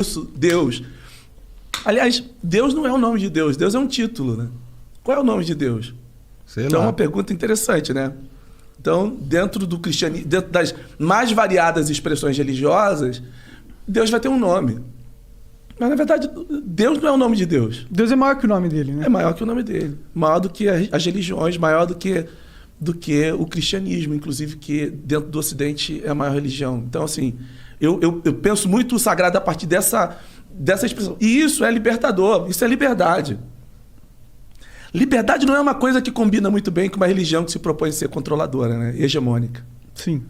isso, Deus. Aliás, Deus não é o nome de Deus. Deus é um título, né? Qual é o nome de Deus? Sei Então lá. é uma pergunta interessante, né? Então, dentro do cristianismo, dentro das mais variadas expressões religiosas, Deus vai ter um nome. Mas, na verdade, Deus não é o nome de Deus. Deus é maior que o nome dele, né? É maior que o nome dele. Maior do que as religiões, maior do que o cristianismo, inclusive, que dentro do Ocidente é a maior religião. Então, assim, eu penso muito o sagrado a partir dessa expressão. E isso é libertador, isso é liberdade. Liberdade não é uma coisa que combina muito bem com uma religião que se propõe a ser controladora, né? Hegemônica. Sim.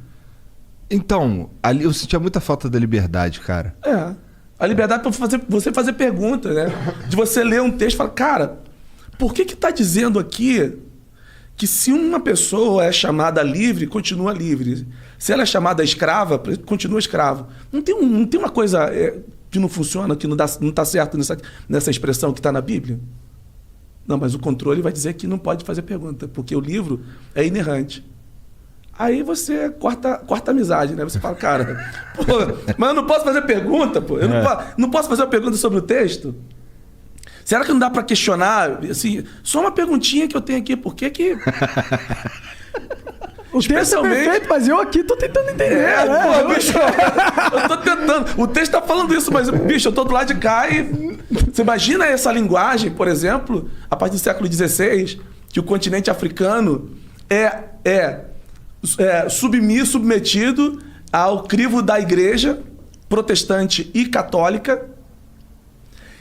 Então, ali eu sentia muita falta da liberdade, cara. É. A liberdade para você fazer perguntas, né? De você ler um texto e falar, cara, por que está dizendo aqui que se uma pessoa é chamada livre, continua livre? Se ela é chamada escrava, continua escravo. Não tem uma coisa que não funciona, que não está certo nessa expressão que está na Bíblia? Não, mas o controle vai dizer que não pode fazer pergunta, porque o livro é inerrante. Aí você corta a amizade, né? Você fala, cara, pô, mas eu não posso fazer pergunta, pô. Eu não posso fazer uma pergunta sobre o texto? Será que não dá para questionar? Assim, só uma perguntinha que eu tenho aqui, por que O texto é perfeito, mas eu aqui tô tentando entender. Pô, bicho, eu tô tentando. O texto tá falando isso, mas, bicho, eu tô do lado de cá e... Você imagina essa linguagem, por exemplo, a partir do século XVI, que o continente africano é submetido ao crivo da igreja protestante e católica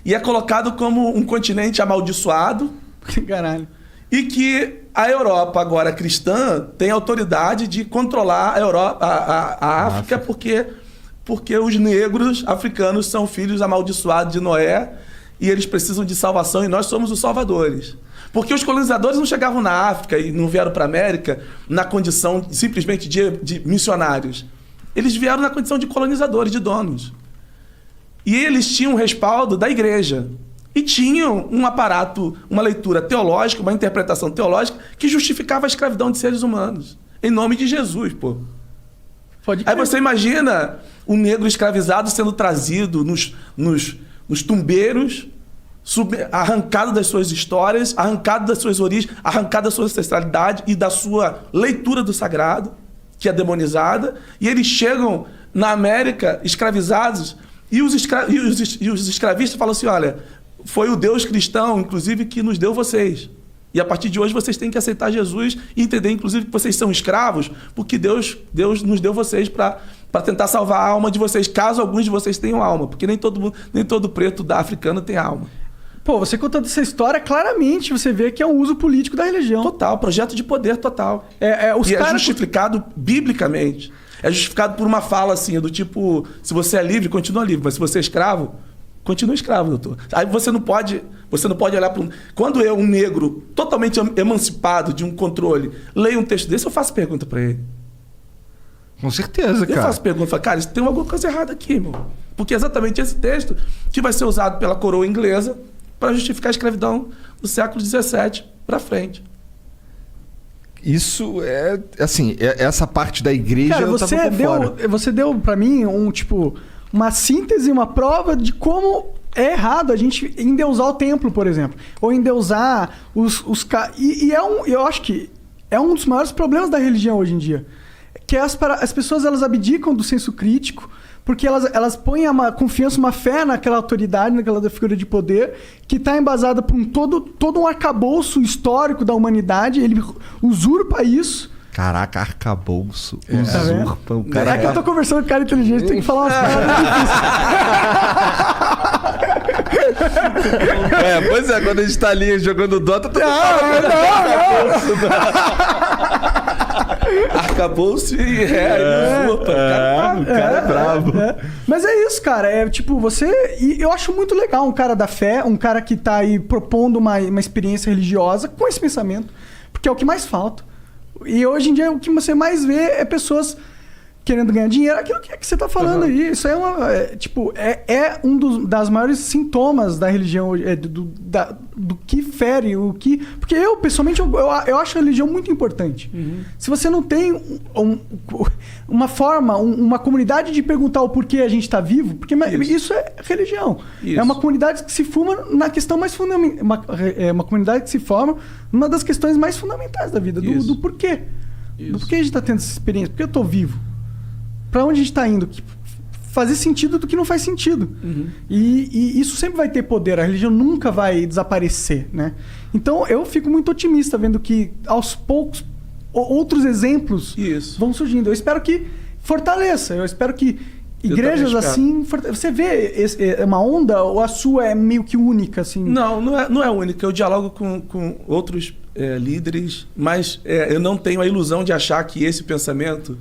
e é colocado como um continente amaldiçoado. Caralho. E que a Europa, agora cristã, tem autoridade de controlar a África porque os negros africanos são filhos amaldiçoados de Noé e eles precisam de salvação e nós somos os salvadores. Porque os colonizadores não chegavam na África e não vieram para a América na condição simplesmente de missionários. Eles vieram na condição de colonizadores, de donos. E eles tinham o respaldo da igreja. E tinham um aparato, uma leitura teológica, uma interpretação teológica que justificava a escravidão de seres humanos. Em nome de Jesus, pô. Aí você imagina um negro escravizado sendo trazido nos tumbeiros, arrancado das suas histórias, arrancado das suas origens, arrancado da sua ancestralidade e da sua leitura do sagrado, que é demonizada, e eles chegam na América escravizados, e os escravistas falam assim, olha, foi o Deus cristão, inclusive, que nos deu vocês. E a partir de hoje vocês têm que aceitar Jesus e entender, inclusive, que vocês são escravos, porque Deus nos deu vocês para tentar salvar a alma de vocês, caso alguns de vocês tenham alma, porque nem todo preto da africana tem alma. Pô, você contando essa história, claramente você vê que é um uso político da religião. Total, projeto de poder total. É justificado biblicamente. É justificado por uma fala assim, do tipo, se você é livre, continua livre, mas se você é escravo, continua escravo, doutor. Aí você não pode olhar para Quando eu, um negro totalmente emancipado de um controle, leio um texto desse, eu faço pergunta para ele. Com certeza, cara. Eu faço pergunta, falo, cara, tem alguma coisa errada aqui, irmão. Porque é exatamente esse texto que vai ser usado pela coroa inglesa para justificar a escravidão do século XVII para frente. Isso é, assim, essa parte da igreja, cara, eu tava por fora. Você deu para mim uma síntese, uma prova de como é errado a gente endeusar o templo, por exemplo. Ou endeusar eu acho que é um dos maiores problemas da religião hoje em dia. Que as pessoas elas abdicam do senso crítico, porque elas põem uma confiança, uma fé naquela autoridade, naquela figura de poder, que está embasada por todo um arcabouço histórico da humanidade. Ele usurpa isso. Caraca, arcabouço. Usurpa. O cara que eu tô conversando com um cara inteligente, tem que falar umas palavras. Pois é, quando a gente tá ali jogando Dota, eu tô arcabouço e usurpa. O cara é brabo. Mas é isso, cara. É tipo, E eu acho muito legal um cara da fé, um cara que tá aí propondo uma experiência religiosa com esse pensamento. Porque é o que mais falta. E hoje em dia o que você mais vê é pessoas querendo ganhar dinheiro, aquilo que você tá falando aí. Isso é das maiores sintomas da religião, do que fere, porque eu, pessoalmente, eu acho a religião muito importante. Se você não tem uma forma, uma comunidade de perguntar o porquê a gente está vivo, porque isso é religião. Isso. É uma comunidade que se forma na questão mais fundamental, uma comunidade que se forma numa das questões mais fundamentais da vida, do porquê. Isso. Do porquê a gente está tendo essa experiência, por que eu estou vivo? Para onde a gente está indo? Fazer sentido do que não faz sentido. E isso sempre vai ter poder, a religião nunca vai desaparecer, né? Então eu fico muito otimista vendo que aos poucos outros exemplos vão surgindo. Eu espero que fortaleça, eu espero que igrejas assim... Você vê uma onda ou a sua é meio que única? Assim? Não é única. Eu dialogo com outros líderes, mas eu não tenho a ilusão de achar que esse pensamento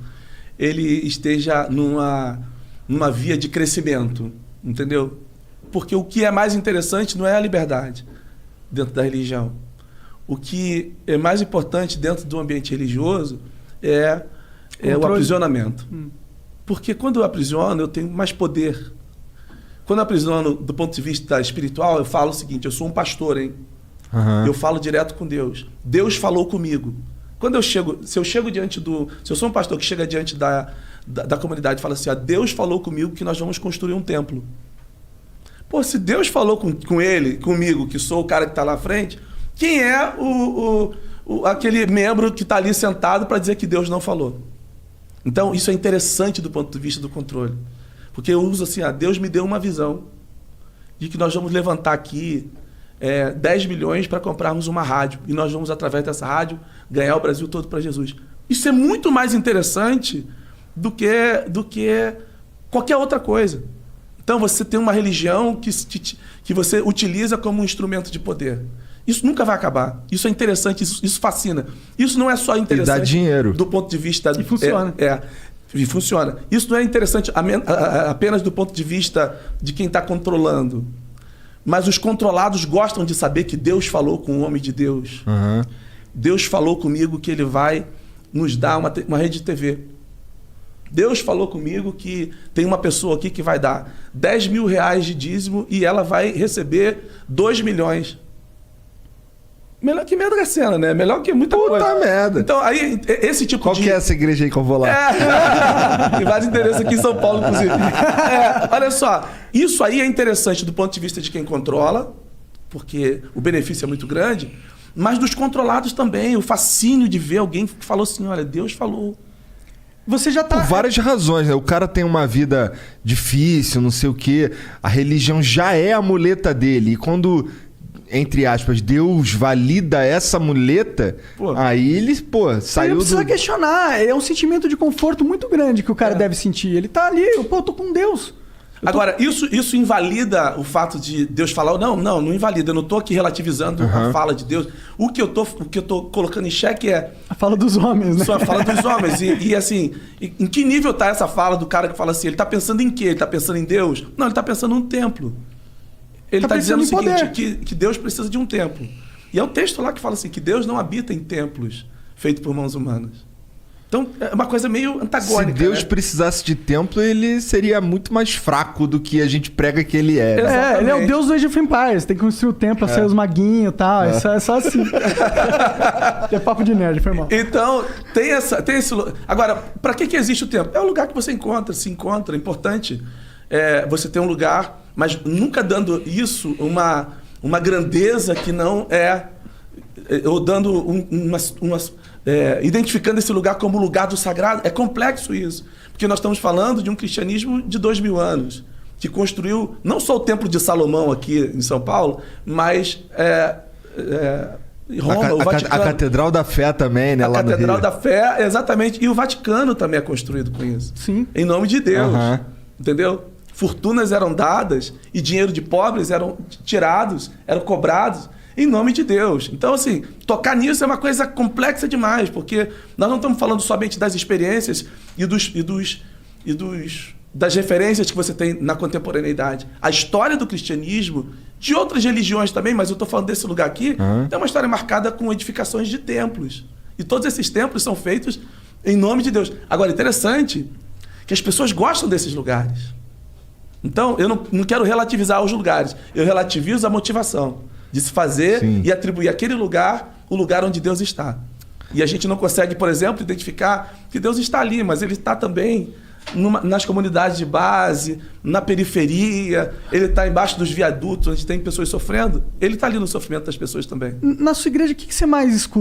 ele esteja numa via de crescimento, entendeu? Porque o que é mais interessante não é a liberdade dentro da religião. O que é mais importante dentro do ambiente religioso é o aprisionamento. Porque quando eu aprisiono, eu tenho mais poder. Quando eu aprisiono do ponto de vista espiritual, eu falo o seguinte: eu sou um pastor, hein? Eu falo direto com Deus. Deus falou comigo. Se eu sou um pastor que chega diante da comunidade e fala assim: Deus falou comigo que nós vamos construir um templo. Pô, se Deus falou comigo, que sou o cara que está lá à frente, quem é aquele membro que está ali sentado para dizer que Deus não falou? Então, isso é interessante do ponto de vista do controle. Porque eu uso assim: Deus me deu uma visão de que nós vamos levantar aqui 10 milhões para comprarmos uma rádio. E nós vamos, através dessa rádio, ganhar o Brasil todo para Jesus. Isso é muito mais interessante do que qualquer outra coisa. Então, você tem uma religião que você utiliza como um instrumento de poder. Isso nunca vai acabar. Isso é interessante, isso fascina. Isso não é só interessante... E dá dinheiro. Do ponto de vista... E funciona. E funciona. Isso não é interessante apenas do ponto de vista de quem está controlando. Mas os controlados gostam de saber que Deus falou com o homem de Deus. Deus falou comigo que Ele vai nos dar uma rede de TV. Deus falou comigo que tem uma pessoa aqui que vai dar 10 mil reais de dízimo e ela vai receber 2 milhões. Melhor que Mega Sena, né? Melhor que muita coisa. Puta merda. Então, aí, esse tipo Qual que é essa igreja aí que eu vou lá? Tem vários endereços aqui em São Paulo, inclusive. Olha só, isso aí é interessante do ponto de vista de quem controla, porque o benefício é muito grande, mas dos controlados também, o fascínio de ver alguém que falou assim: olha, Deus falou. Você já tá... Por várias razões, né? O cara tem uma vida difícil, não sei o quê. A religião já é a muleta dele. E quando, entre aspas, Deus valida essa muleta, aí ele, saiu ele precisa questionar. É um sentimento de conforto muito grande que o cara deve sentir. Ele tá ali, eu tô com Deus. Agora, isso invalida o fato de Deus falar? Não invalida. Eu não estou aqui relativizando a fala de Deus. O que eu tô colocando em xeque é... A fala dos homens, né? Só a fala dos homens. E assim, em que nível está essa fala do cara que fala assim? Ele está pensando em quê? Ele está pensando em Deus? Não, ele está pensando num templo. Ele está dizendo o seguinte, que Deus precisa de um templo. E é um texto lá que fala assim, que Deus não habita em templos feitos por mãos humanas. Então, é uma coisa meio antagônica. Se Deus precisasse de templo, ele seria muito mais fraco do que a gente prega que ele é. Ele é o Deus do Age of Empires. Tem que construir o templo, sair os maguinhos e tal. É só assim. É papo de nerd, foi mal. Então, tem esse... Agora, para que existe o templo? É o lugar que você se encontra. É importante você ter um lugar, mas nunca dando isso uma grandeza que não é... Ou dando identificando esse lugar como lugar do sagrado. É complexo isso, porque nós estamos falando de um cristianismo de 2000 anos, que construiu não só o Templo de Salomão aqui em São Paulo, mas Roma, o Vaticano. A Catedral da Fé também, né? A lá Catedral no Rio. da Fé, exatamente. E o Vaticano também é construído com isso. Sim. Em nome de Deus. Entendeu? Fortunas eram dadas e dinheiro de pobres eram tirados, eram cobrados em nome de Deus. Então, assim, tocar nisso é uma coisa complexa demais, porque nós não estamos falando somente das experiências das referências que você tem na contemporaneidade. A história do cristianismo, de outras religiões também, mas eu estou falando desse lugar aqui, é uma história marcada com edificações de templos. E todos esses templos são feitos em nome de Deus. Agora, interessante que as pessoas gostam desses lugares. Então, eu não quero relativizar os lugares. Eu relativizo a motivação de se fazer e atribuir àquele lugar o lugar onde Deus está. E a gente não consegue, por exemplo, identificar que Deus está ali, mas Ele está também nas comunidades de base, na periferia, Ele está embaixo dos viadutos, onde tem pessoas sofrendo. Ele está ali no sofrimento das pessoas também. Na sua igreja, o que você mais escuta?